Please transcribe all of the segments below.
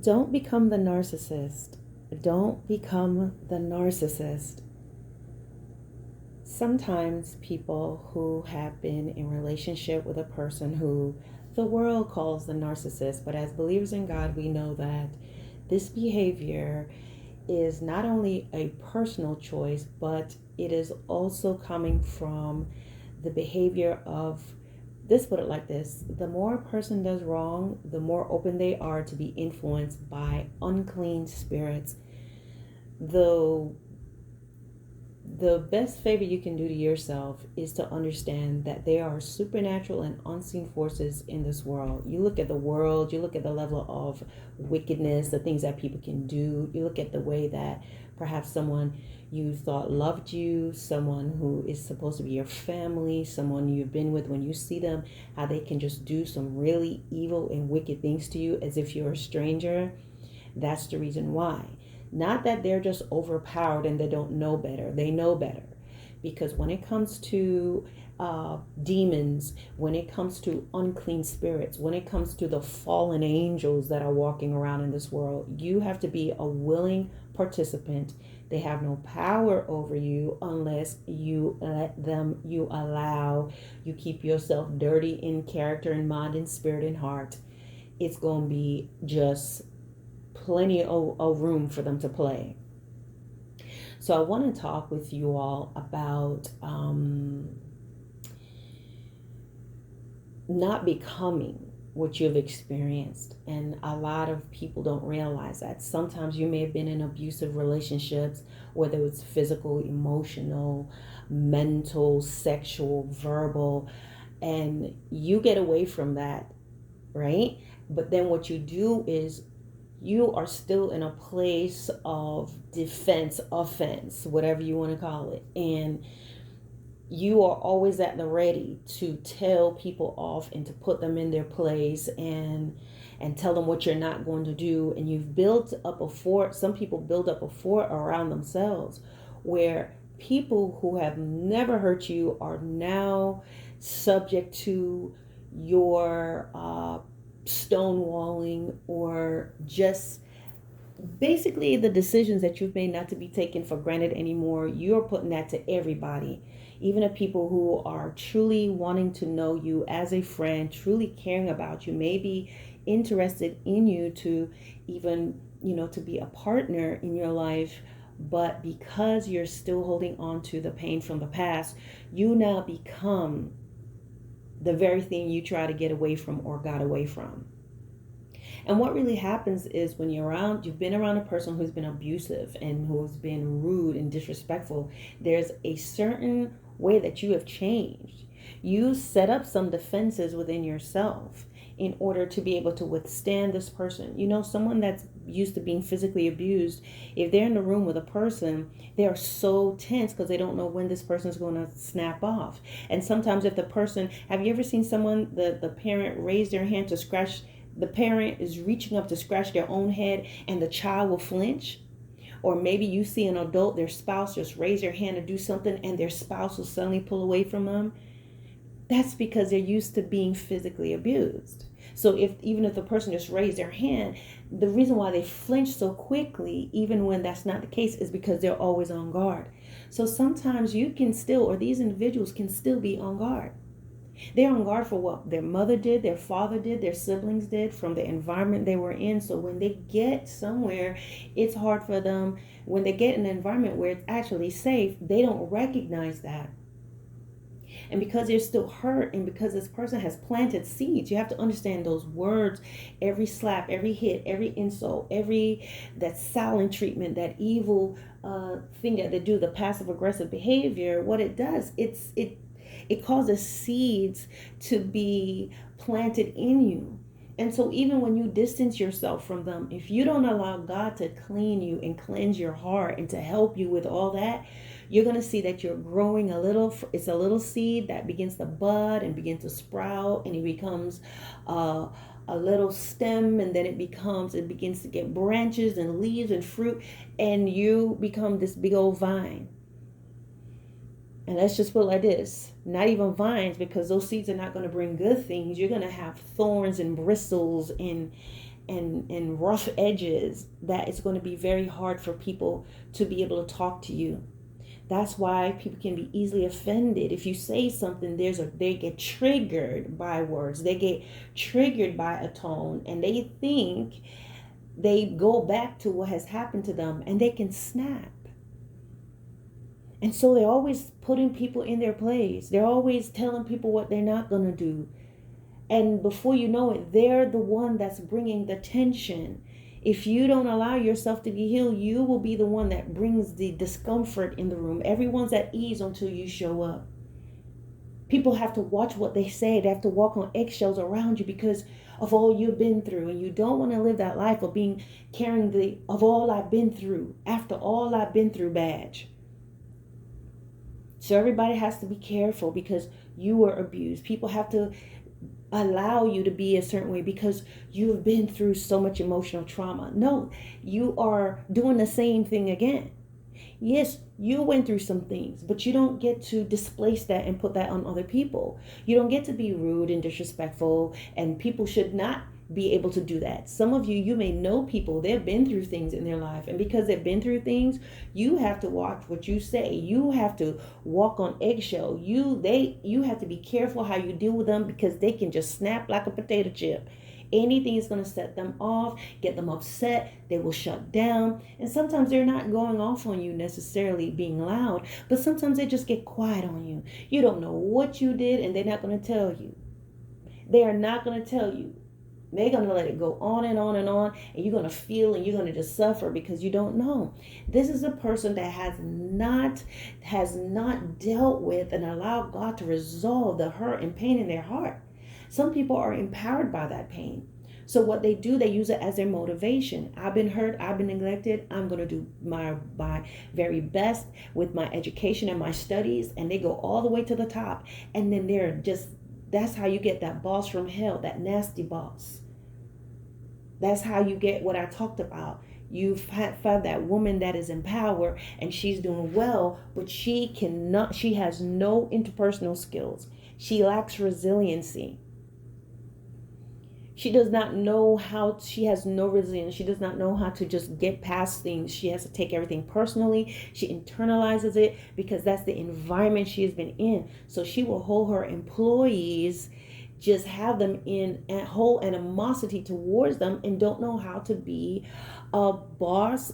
Don't become the narcissist. Don't become the narcissist. Sometimes people who have been in relationship with a person who the world calls the narcissist, but as believers in God, we know that this behavior is not only a personal choice, but it is also coming from the behavior of this, put it like this: the more a person does wrong, the more open they are to be influenced by unclean spirits. Though the best favor you can do to yourself is to understand that there are supernatural and unseen forces in this world. You look at the world, you look at the level of wickedness, the things that people can do, you look at the way that perhaps someone you thought loved you, someone who is supposed to be your family, someone you've been with, when you see them, how they can just do some really evil and wicked things to you as if you're a stranger. That's the reason why. Not that they're just overpowered and they don't know better. They know better. Because when it comes to demons, when it comes to unclean spirits, when it comes to the fallen angels that are walking around in this world, you have to be a willing participant. They have no power over you unless you let them, you allow, you keep yourself dirty in character and mind and spirit and heart. It's going to be just plenty of room for them to play. So I want to talk with you all about not becoming what you've experienced. And a lot of people don't realize that. Sometimes you may have been in abusive relationships, whether it's physical, emotional, mental, sexual, verbal, and you get away from that, right? But then what you do is you are still in a place of defense, offense, whatever you want to call it. And you are always at the ready to tell people off and to put them in their place and tell them what you're not going to do. And you've built up a fort. Some people build up a fort around themselves where people who have never hurt you are now subject to your stonewalling, or just basically the decisions that you've made not to be taken for granted anymore. You're putting that to everybody, even the people who are truly wanting to know you as a friend, truly caring about you, maybe interested in you to even, to be a partner in your life. But because you're still holding on to the pain from the past, you now become the very thing you try to get away from or got away from. And what really happens is when you've been around a person who's been abusive and who's been rude and disrespectful, there's a certain way that you have changed. You set up some defenses within yourself in order to be able to withstand this person. Someone that's used to being physically abused, if they're in the room with a person, they are so tense because they don't know when this person is going to snap off. And sometimes if the person, have you ever seen someone, the parent raise their hand to scratch, the parent is reaching up to scratch their own head and the child will flinch? Or maybe you see an adult, their spouse just raise their hand to do something and their spouse will suddenly pull away from them. That's because they're used to being physically abused. So even if the person just raised their hand, the reason why they flinch so quickly, even when that's not the case, is because they're always on guard. So sometimes you can still, or these individuals can still be on guard. They're on guard for what their mother did, their father did, their siblings did, from the environment they were in. So when they get somewhere, it's hard for them. When they get in an environment where it's actually safe, they don't recognize that. And because they're still hurt, and because this person has planted seeds, you have to understand those words, every slap, every hit, every insult, that silent treatment, that evil thing that they do, the passive aggressive behavior. What it does, it causes seeds to be planted in you. And so even when you distance yourself from them, if you don't allow God to clean you and cleanse your heart and to help you with all that, you're going to see that you're growing a little. It's a little seed that begins to bud and begin to sprout, and it becomes a little stem, and then it begins to get branches and leaves and fruit, and you become this big old vine. And let's just put it like this: not even vines, because those seeds are not going to bring good things. You're going to have thorns and bristles and and rough edges that it's going to be very hard for people to be able to talk to you. That's why people can be easily offended. If you say something, they get triggered by words. They get triggered by a tone, and they think they go back to what has happened to them, and they can snap. And so they're always putting people in their place. They're always telling people what they're not going to do. And before you know it, they're the one that's bringing the tension. If you don't allow yourself to be healed, you will be the one that brings the discomfort in the room. Everyone's at ease until you show up. People have to watch what they say. They have to walk on eggshells around you because of all you've been through. And you don't want to live that life of carrying the "of all I've been through, after all I've been through" badge. So everybody has to be careful because you were abused. People have to allow you to be a certain way because you've been through so much emotional trauma. No, you are doing the same thing again. Yes, you went through some things, but you don't get to displace that and put that on other people. You don't get to be rude and disrespectful, and people should not be able to do that. Some of you may know people, they've been through things in their life, and because they've been through things, you have to watch what you say. You have to walk on eggshell. You have to be careful how you deal with them because they can just snap like a potato chip. Anything is going to set them off, get them upset. They will shut down. And sometimes they're not going off on you necessarily being loud, but sometimes they just get quiet on you. You don't know what you did, and they're not going to tell you. They are not going to tell you. They're going to let it go on and on and on, and you're going to feel and you're going to just suffer because you don't know. This is a person that has not dealt with and allowed God to resolve the hurt and pain in their heart. Some people are empowered by that pain. So what they do, they use it as their motivation. I've been hurt, I've been neglected, I'm going to do my very best with my education and my studies, and they go all the way to the top. And then that's how you get that boss from hell, that nasty boss. That's how you get what I talked about. You find that woman that is in power and she's doing well, but she has no interpersonal skills. She lacks resiliency. She has no resilience. She does not know how to just get past things. She has to take everything personally. She internalizes it because that's the environment she has been in. So she will hold her employees, just have them in a whole animosity towards them, and don't know how to be a boss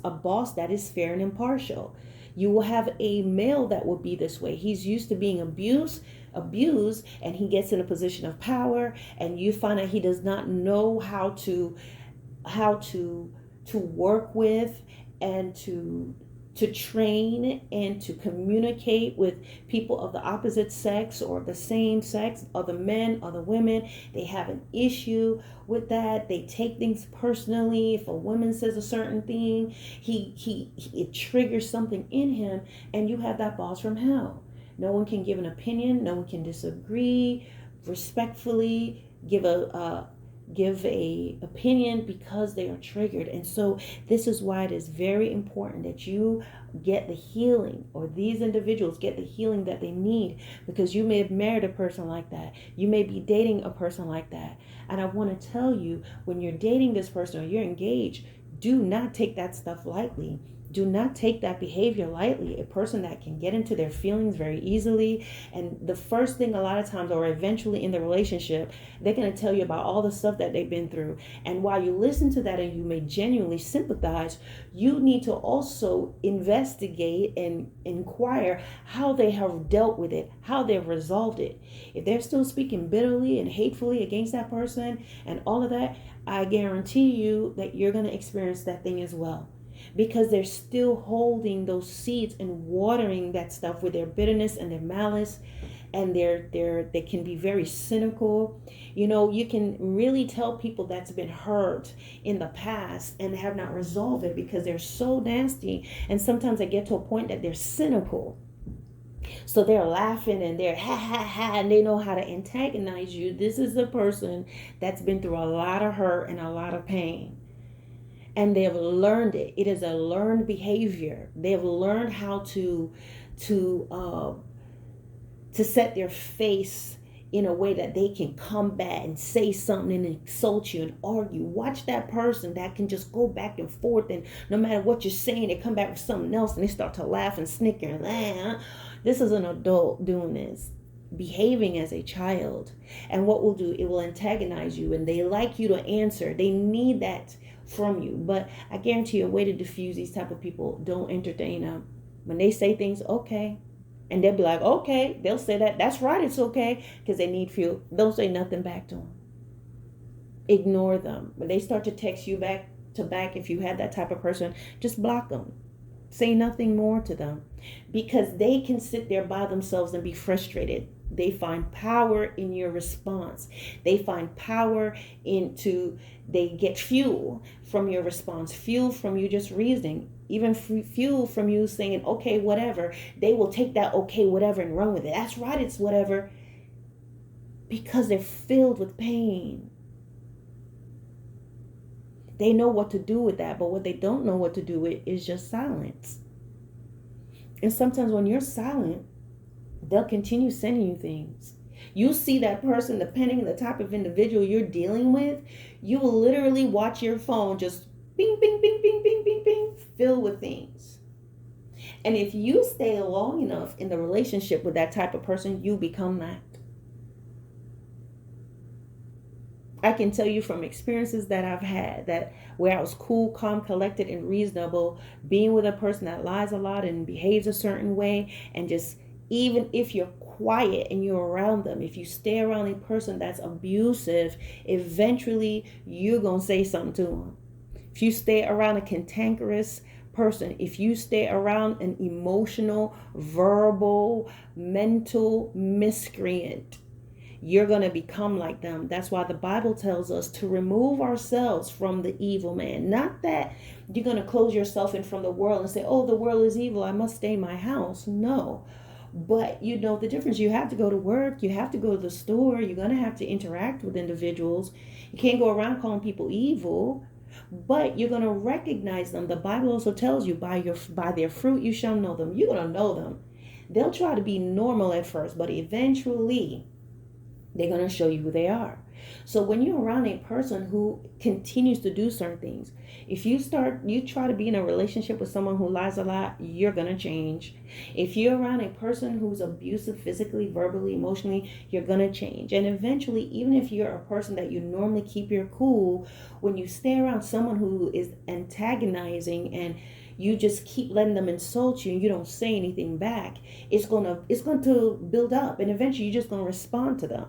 that is fair and impartial. You will have a male that will be this way. He's used to being abused, and he gets in a position of power, and you find out he does not know how to work with and to train and to communicate with people of the opposite sex or the same sex, or the men or the women. They have an issue with that. They take things personally. If a woman says a certain thing, it triggers something in him, and you have that boss from hell. No one can give an opinion. No one can disagree respectfully, give a opinion because they are triggered. And so this is why it is very important that you get the healing, or these individuals get the healing that they need, because you may have married a person like that. You may be dating a person like that. And I want to tell you, when you're dating this person or you're engaged, do not take that stuff lightly. Do not take that behavior lightly. A person that can get into their feelings very easily. And the first thing, a lot of times, or eventually in the relationship, they're going to tell you about all the stuff that they've been through. And while you listen to that and you may genuinely sympathize, you need to also investigate and inquire how they have dealt with it, how they've resolved it. If they're still speaking bitterly and hatefully against that person and all of that, I guarantee you that you're going to experience that thing as well. Because they're still holding those seeds and watering that stuff with their bitterness and their malice, and they can be very cynical. You can really tell people that's been hurt in the past and have not resolved it because they're so nasty. And sometimes they get to a point that they're cynical. So they're laughing and they're ha ha ha, and they know how to antagonize you. This is a person that's been through a lot of hurt and a lot of pain. And they have learned it. It is a learned behavior. They have learned how to set their face in a way that they can combat and say something and insult you and argue. Watch that person that can just go back and forth, and no matter what you're saying, they come back with something else and they start to laugh and snicker and laugh. This is an adult doing this, behaving as a child. And what will do, it will antagonize you, and they like you to answer. They need that from you. But I guarantee you, a way to diffuse these type of people, don't entertain them. When they say things, okay, and they'll be like, okay, they'll say that's right, it's okay, because they need fuel. Don't say nothing back to them. Ignore them. When they start to text you back to back, if you had that type of person, just block them. Say nothing more to them, because they can sit there by themselves and be frustrated. They find power in your response. They find power they get fuel from your response, fuel from you just reasoning, even fuel from you saying, okay, whatever. They will take that okay, whatever, and run with it. That's right, it's whatever, because they're filled with pain. They know what to do with that, but what they don't know what to do with is just silence. And sometimes when you're silent, they'll continue sending you things. You see that person, depending on the type of individual you're dealing with, you will literally watch your phone just bing, bing, bing, bing, bing, bing, bing, filled with things. And if you stay long enough in the relationship with that type of person, you become that. I can tell you from experiences that I've had, that where I was cool, calm, collected, and reasonable, being with a person that lies a lot and behaves a certain way, and just, even if you're quiet and you're around them, if you stay around a person that's abusive, eventually you're going to say something to them. If you stay around a cantankerous person, if you stay around an emotional, verbal, mental miscreant, you're going to become like them. That's why the Bible tells us to remove ourselves from the evil man. Not that you're going to close yourself in from the world and say, oh, the world is evil, I must stay in my house. No. But you know the difference. You have to go to work. You have to go to the store. You're going to have to interact with individuals. You can't go around calling people evil, but you're going to recognize them. The Bible also tells you, by their fruit you shall know them. You're going to know them. They'll try to be normal at first, but eventually they're going to show you who they are. So when you're around a person who continues to do certain things, if you try to be in a relationship with someone who lies a lot, you're going to change. If you're around a person who's abusive physically, verbally, emotionally, you're going to change. And eventually, even if you're a person that you normally keep your cool, when you stay around someone who is antagonizing and you just keep letting them insult you and you don't say anything back, it's going to build up, and eventually you're just going to respond to them.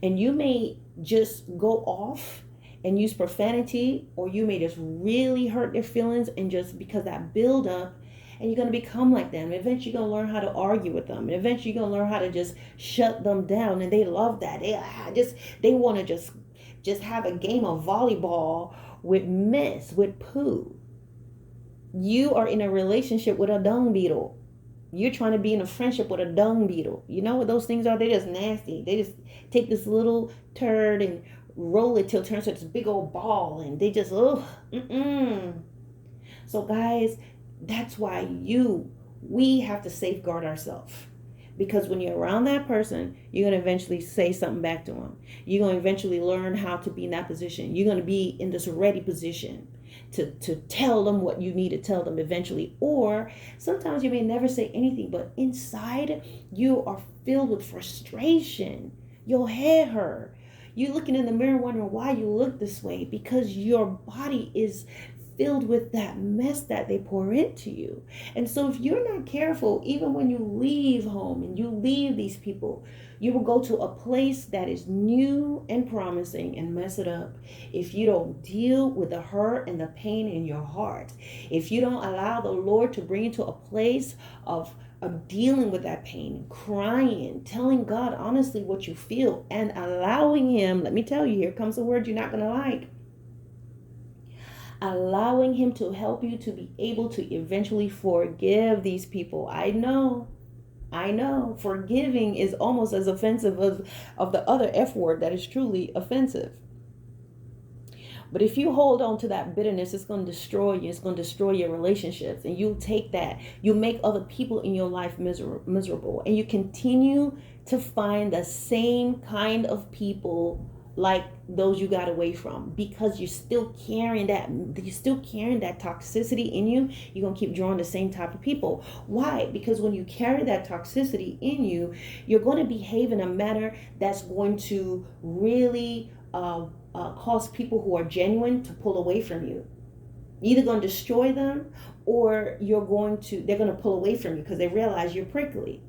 And you may just go off and use profanity, or you may just really hurt their feelings, and just because that build up, and you're going to become like them. Eventually you're going to learn how to argue with them, and eventually you're going to learn how to just shut them down. And they love that. They want to just have a game of volleyball with mess, with poo. You are in a relationship with a dung beetle. You're trying to be in a friendship with a dung beetle. You know what those things are? They're just nasty. They just take this little turd and roll it till it turns into this big old ball, and they just, So guys, that's why we have to safeguard ourselves. Because when you're around that person, you're going to eventually say something back to them. You're going to eventually learn how to be in that position. You're going to be in this ready position to tell them what you need to tell them eventually. Or sometimes you may never say anything, but inside you are filled with frustration. Your head hurt. You're looking in the mirror wondering why you look this way, because your body is filled with that mess that they pour into you. And so if you're not careful, even when you leave home and you leave these people, you will go to a place that is new and promising and mess it up if you don't deal with the hurt and the pain in your heart. If you don't allow the Lord to bring you to a place of dealing with that pain, crying, telling God honestly what you feel, and allowing Him, let me tell you, here comes a word you're not going to like, allowing Him to help you to be able to eventually forgive these people. I know, forgiving is almost as offensive of the other F word that is truly offensive. But if you hold on to that bitterness, it's going to destroy you. It's going to destroy your relationships. And you'll take that. You'll make other people in your life miserable. And you continue to find the same kind of people like those you got away from, because you're still carrying that toxicity in you. You're gonna keep drawing the same type of people. Why? Because when you carry that toxicity in you, you're going to behave in a manner that's going to really cause people who are genuine to pull away from you. You're either going to destroy them, or they're going to pull away from you because they realize you're prickly.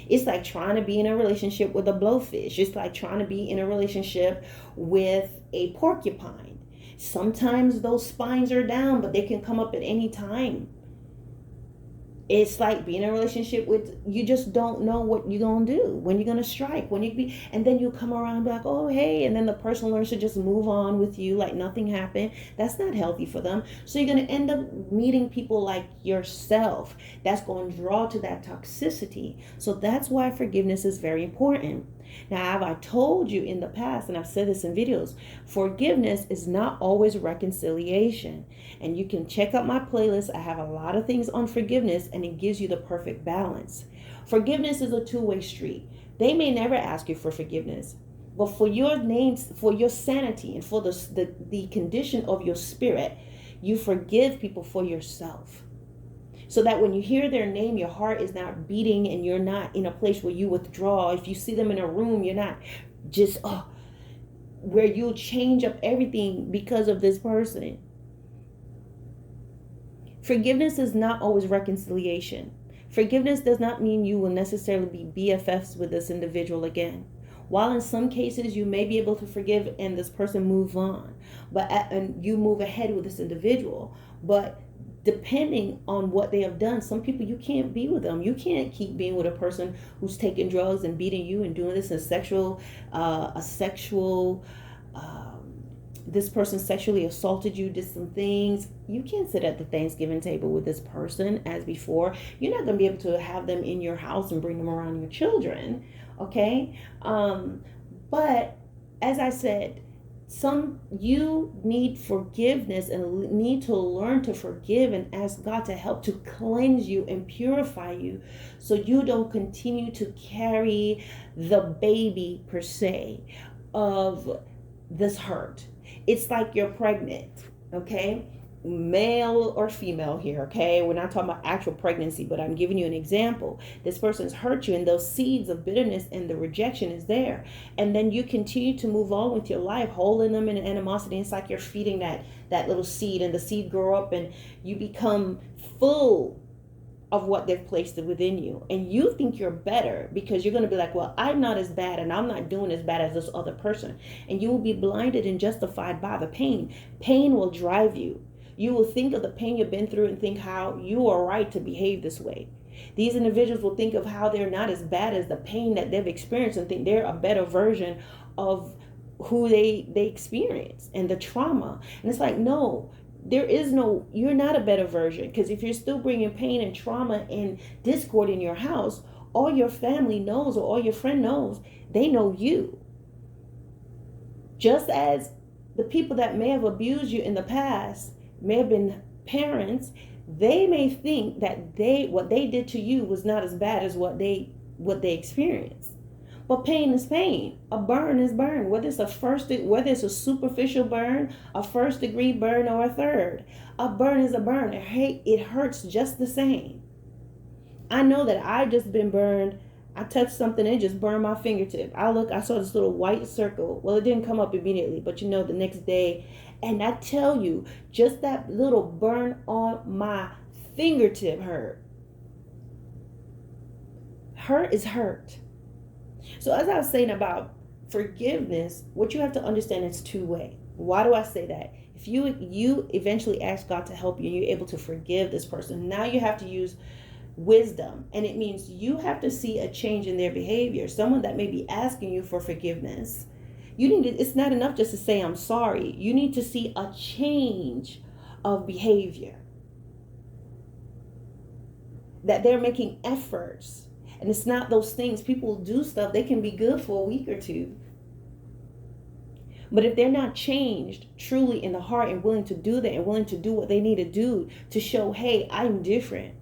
It's like trying to be in a relationship with a blowfish. It's like trying to be in a relationship with a porcupine. Sometimes those spines are down, but they can come up at any time. It's like being in a relationship with, you just don't know what you're going to do, when you're going to strike, and then you come around like, oh, hey, and then the person learns to just move on with you like nothing happened. That's not healthy for them. So you're going to end up meeting people like yourself that's going to draw to that toxicity. So that's why forgiveness is very important. Now, have I told you in the past, and I've said this in videos, forgiveness is not always reconciliation. And you can check out my playlist. I have a lot of things on forgiveness, and it gives you the perfect balance. Forgiveness is a two-way street. They may never ask you for forgiveness, but for your names, for your sanity, and for the condition of your spirit, you forgive people for yourself. So that when you hear their name, your heart is not beating and you're not in a place where you withdraw. If you see them in a room, you're not just, where you'll change up everything because of this person. Forgiveness is not always reconciliation. Forgiveness does not mean you will necessarily be BFFs with this individual again. While in some cases you may be able to forgive and this person move on, and you move ahead with this individual, but depending on what they have done, some people, you can't be with them. You can't keep being with a person who's taking drugs and beating you and doing this, this person sexually assaulted you, did some things. You can't sit at the Thanksgiving table with this person as before. You're not going to be able to have them in your house and bring them around your children. Okay. But as I said, you need forgiveness and need to learn to forgive and ask God to help to cleanse you and purify you, so you don't continue to carry the baby per se of this hurt. It's like you're pregnant, okay? Male or female here, okay? We're not talking about actual pregnancy, but I'm giving you an example. This person's hurt you, and those seeds of bitterness and the rejection is there. And then you continue to move on with your life, holding them in animosity. It's like you're feeding that little seed, and the seed grow up and you become full of what they've placed within you. And you think you're better because you're going to be like, well, I'm not as bad and I'm not doing as bad as this other person. And you will be blinded and justified by the pain. Pain will drive you. You will think of the pain you've been through and think how you are right to behave this way. These individuals will think of how they're not as bad as the pain that they've experienced and think they're a better version of who they experience and the trauma. And it's like, no, you're not a better version, because if you're still bringing pain and trauma and discord in your house, all your family knows or all your friend knows, they know you. Just as the people that may have abused you in the past may have been parents, they may think that what they did to you was not as bad as what they experienced. But pain is pain. A burn is burn. Whether it's a superficial burn, a first degree burn, or a third, a burn is a burn. It hurts just the same. I know that I've just been burned. I touched something and it just burned my fingertip. I saw this little white circle. Well, it didn't come up immediately, but the next day. And I tell you, just that little burn on my fingertip hurt. Hurt is hurt. So as I was saying about forgiveness, what you have to understand is two-way. Why do I say that? If you eventually ask God to help you and you're able to forgive this person, now you have to use wisdom. And it means you have to see a change in their behavior. Someone that may be asking you for forgiveness, it's not enough just to say, I'm sorry. You need to see a change of behavior. That they're making efforts. And it's not those things. People do stuff. They can be good for a week or two. But if they're not changed truly in the heart and willing to do that and willing to do what they need to do to show, hey, I'm different.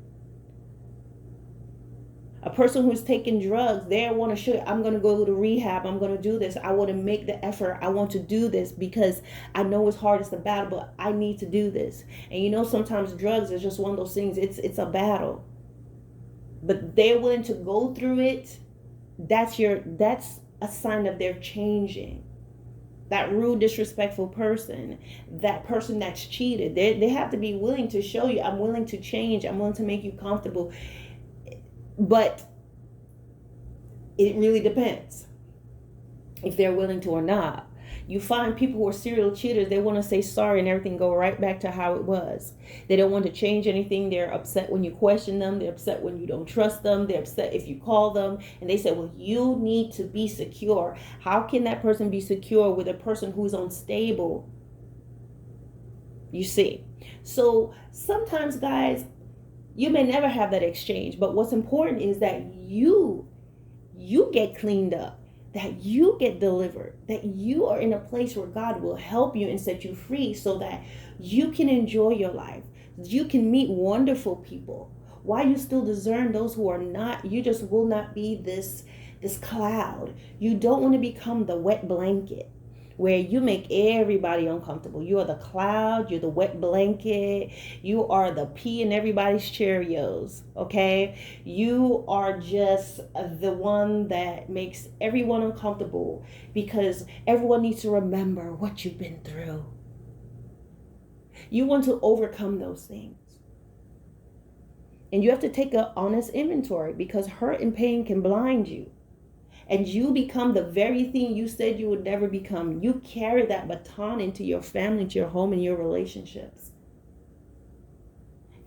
A person who's taking drugs, they want to show, I'm going to go to rehab. I'm going to do this. I want to make the effort. I want to do this because I know it's hard. It's a battle, but I need to do this. And you know, sometimes drugs is just one of those things. It's a battle, but they're willing to go through it. That's a sign that they're changing. That rude, disrespectful person, that person that's cheated, they have to be willing to show you, I'm willing to change, I'm willing to make you comfortable. But it really depends if they're willing to or not. You find people who are serial cheaters, they want to say sorry and everything go right back to how it was. They don't want to change anything. They're upset when you question them. They're upset when you don't trust them. They're upset if you call them. And they say, well, you need to be secure. How can that person be secure with a person who's unstable? You see. So sometimes, guys, you may never have that exchange. But what's important is that you get cleaned up, that you get delivered, that you are in a place where God will help you and set you free so that you can enjoy your life. You can meet wonderful people. While you still discern those who are not, you just will not be this cloud. You don't want to become the wet blanket where you make everybody uncomfortable. You are the cloud, you're the wet blanket, you are the pea in everybody's Cheerios, okay? You are just the one that makes everyone uncomfortable because everyone needs to remember what you've been through. You want to overcome those things. And you have to take an honest inventory because hurt and pain can blind you. And you become the very thing you said you would never become. You carry that baton into your family, into your home, and your relationships.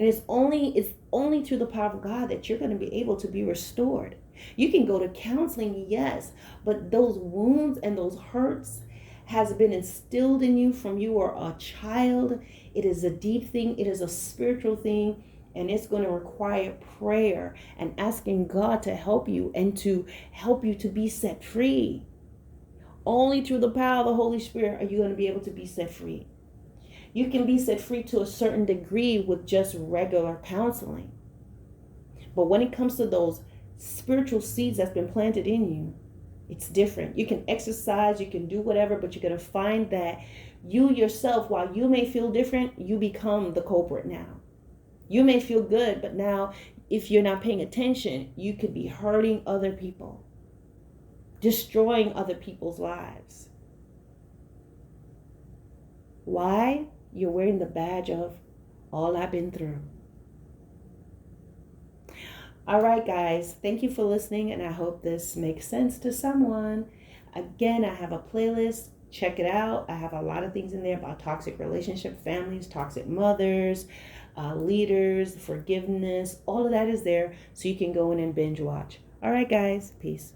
And it's only through the power of God that you're going to be able to be restored. You can go to counseling, yes, but those wounds and those hurts has been instilled in you from you are a child. It is a deep thing. It is a spiritual thing. And it's going to require prayer and asking God to help you and to help you to be set free. Only through the power of the Holy Spirit are you going to be able to be set free. You can be set free to a certain degree with just regular counseling. But when it comes to those spiritual seeds that's been planted in you, it's different. You can exercise, you can do whatever, but you're going to find that you yourself, while you may feel different, you become the culprit now. You may feel good, but now if you're not paying attention, you could be hurting other people, destroying other people's lives. Why? You're wearing the badge of all I've been through. All right, guys, thank you for listening, and I hope this makes sense to someone. Again, I have a playlist. Check it out. I have a lot of things in there about toxic relationship, families, toxic mothers, leaders, forgiveness. All of that is there, so you can go in and binge watch. All right, guys. Peace.